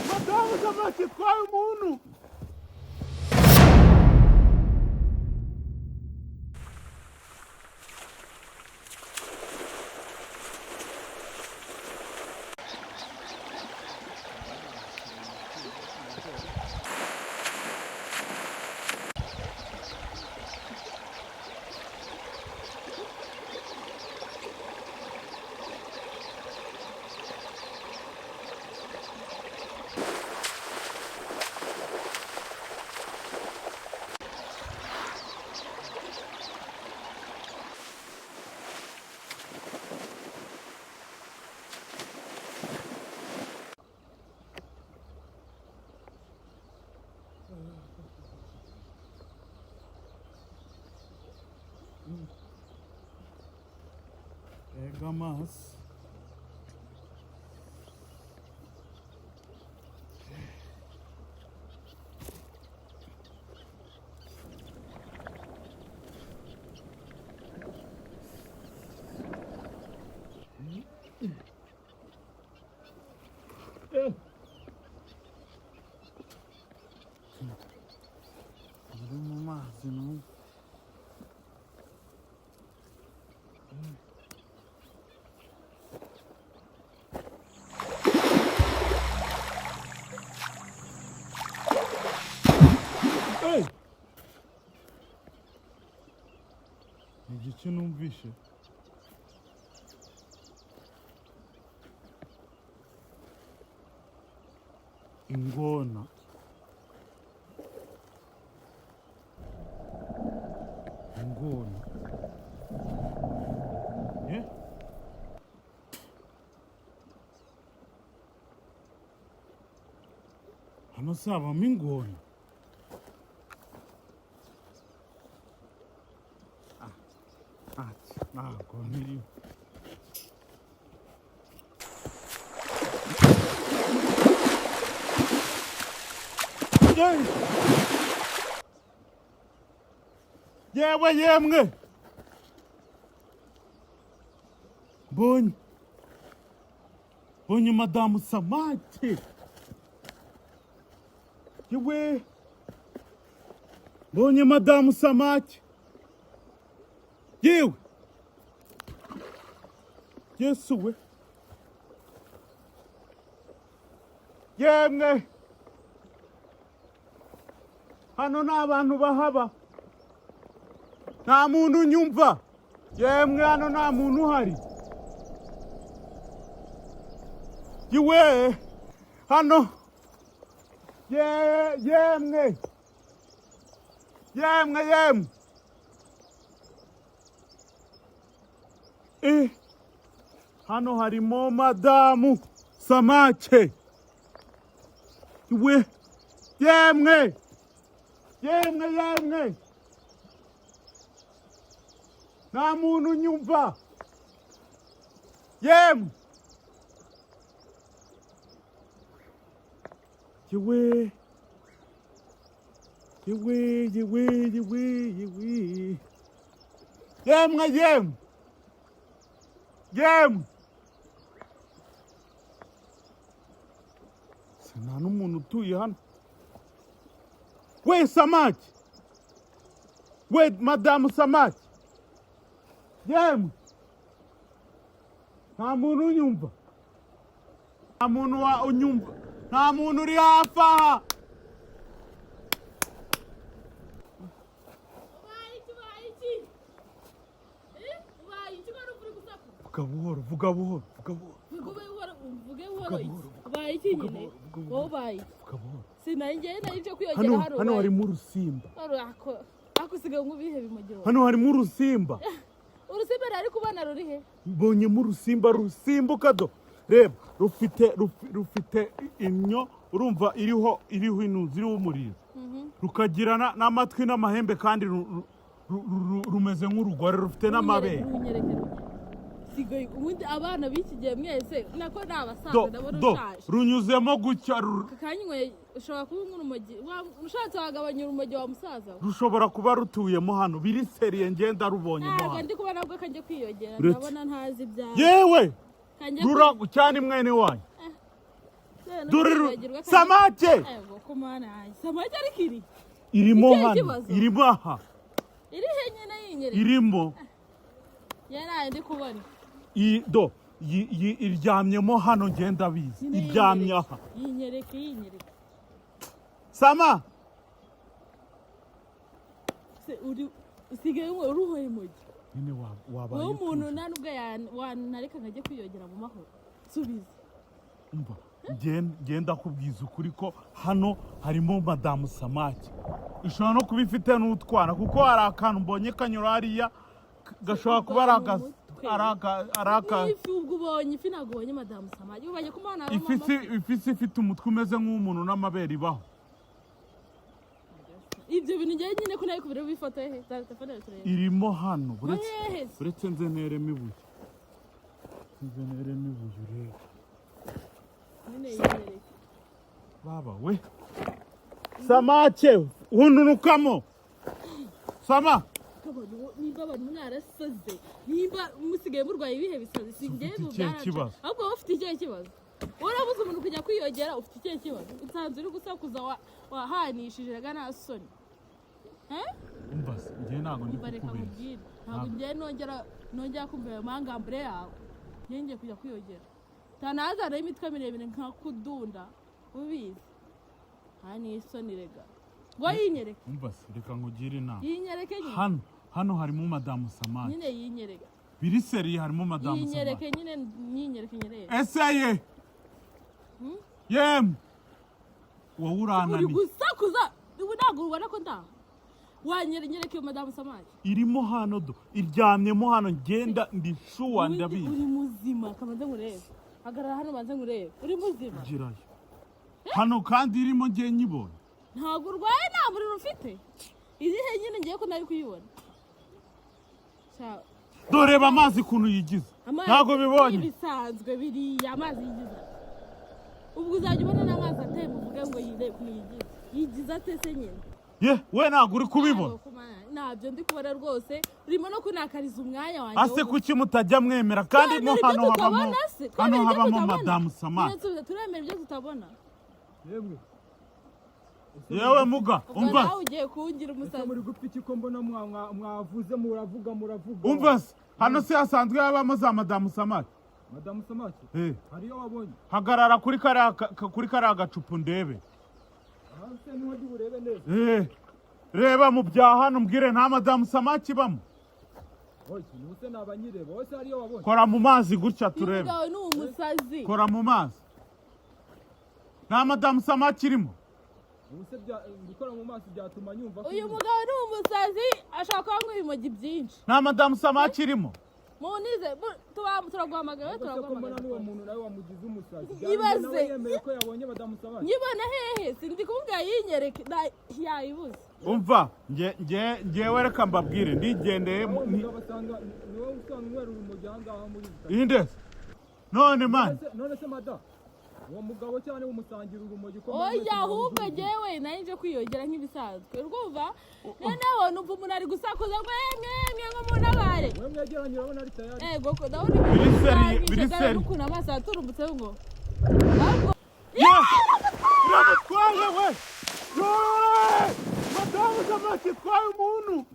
Madamu Samake twaye umuntu. Pega mais. Vamos mais, não. Igice numvishe ingona hano sabamo ingona. Ntabwo niriyo. Yewe yemwe mbonye Madamu Samake. Yewe mbonye Madamu Samake. Yewe Yesu we yemwe hano n'abantu bahaba, nta muntu nyumva. Yemwe hano nta muntu uhari. Yewe hano yemwe hano harimo Madamu Samake. Yewe yemwe nta muntu nyumva. Yemwe nta n'umuntu utuye hano. We Samake, we Madamu Samake. Yemwe nta muntu unyumva, nta muntu unyumva, nta muntu uri hafi aha. Vuga buhoro. Hano harimo urusimba. Hano harimo urusimba. Urusimba rari kubana rurihe? Mbonyemo urusimba rusimbuka do. Reba rufite inyo, urumva iriho inuzi, iriho umuriro. Rukagira n'amatwi n'amahembe kandi rumeze nk'urugore, rufite n'amabere. usigaye ubundi abana bikigiye mwese nako nabasaza ndabona ushaje runyuzemo gucya kakanywe ushobora kuba nk'urumogi ushatse wagabanya urumogi wa musaza rushobora kuba rutuyemo hano biri seriye ngenda rubonye mo hano ndi kubona bwo kanje kwiyogera ndabona ntazi ibyawe yewe ruragu cyane mwene wanyu samake ego kumana samake ari kiri irimo hano irimo aha iri henye na yinyere irimo yaraye ndi kubona iryamyemo hano ngenda bizi iryamye aha yinyereke sama se uri usigaye uruhoye mugi nyine wabaye umuntu nanubwo wanareka nkajye kwiyogera mu mahoro subiza umva ngenda kubwiza ukuri ko hano harimo madamu Samake ishobora no kuba ifite n'utwana kuko hari akantu mbonye kanyura hariya gashobora kuba araka ifi ubwo ubonye ifi ntabwo ubonye madamu Samake ubonye ko umwana ifi ifite umutwe umeze nk'umuntu n'amabere ibaho ibyo bintu ngiye nyine ko nayo kubira bifoto he telefone yawe irimo hano uretse nzeneremo ibuye urebe baba we Samake hundunukamo sama nimba abantu mwarasaze nimba musigaye murwaye ibihe bisaze singiye mu byaraca ahubwo ufite ikihe kibazo urabuze umuntu kujya kwiyogera ufite ikihe kibazo usanzwe uri gusakuza wahanishije ganasoni umva ngiye ntago ndi kukubwira ntabwo ngiye nongera kumva ayo mangambure yawe ngiye kujya kwiyogera tanazana imitwe miremire nka kudunda ubizi hani isoni rega ngo yinyereke umva reka nkugire inama yinyereke nyine hano harimo madamu Samake nyine yinyereke biri seriye harimo madamu Samake yinyereke nyine yinyereke nyereke eseye yem wowe uranani uri gusakuza ubu ntabwo ubona ko ndaho wanyereke madamu Samake irimo hano iryamyemo hano ngenda ndishuwa ndabizi uri muzima kamanze ngurebe hagarara hano banze ngurebe uri muzima girayo hano kandi irimo ngiye nyibona ntabwo urwaye nta muriro ufite izihe nyine ngiye ko nari kuyibona doreba amazi kuntu yigize ntabwo bibonye bisanzwe biriya amazi yigize ubwo uzajya ubona n'amazi ateye muvuge ngo yire kuntu yigize atese nyine we ntabwo uri kubibona ntabyo ndi kubona rwose urimo no kunakariza umwanya wanjye ase kuki mutajya mwemera kandi mo hano habamo madamu Samake turemera ibyo tutabona yewe muga umva nawe ugiye kungira umusazi muri gupfa iki ko mbona mwavuze muravuga umva hano se hasanzwe habamo za madamu Samake madamu Samake hariyo wabonye hagarara kuri kariya gacupa ndebe hasi niho ndi burebe neza reba mu bya hano mbwire nta madamu Samake ibamo oye nuse nabanyireba wose hariyo wabonye kora mu mazi gutya turebe umugabo ni umusazi kora mu mazi nta madamu Samake irimo ubuse gukora mu mazi byatuma nyumva uyu mugabo ni umusazi ashaka kuba nk'ibimogi byinshi nta madamu Samake irimo munize turaguhamagara turaguhamagara n'uwo muntu nawe wamugize umusazi ibaze yemeye ko yabonye madamu Samake nyibona hehe sindi kumbwira yinyereke yayibuze umva ngewe reka mbabwire ndigendeye umugabo asanga niwe usanga umwera urumogi ahangaha muri indese none se madamu uwo mugabo cyane umusangira urumogi ko oya ahubwo ngewe nari nje kwiyogera nk'ibisanzwe urwumva noneho numva umuntu ari gusakuza ngo nk'umuntu abare we mwegeranye urabona ari tayari ego ko ndabona biri seri ukuntu amaso yaturumbutse ngo twaje we madamu Samake twaye umuntu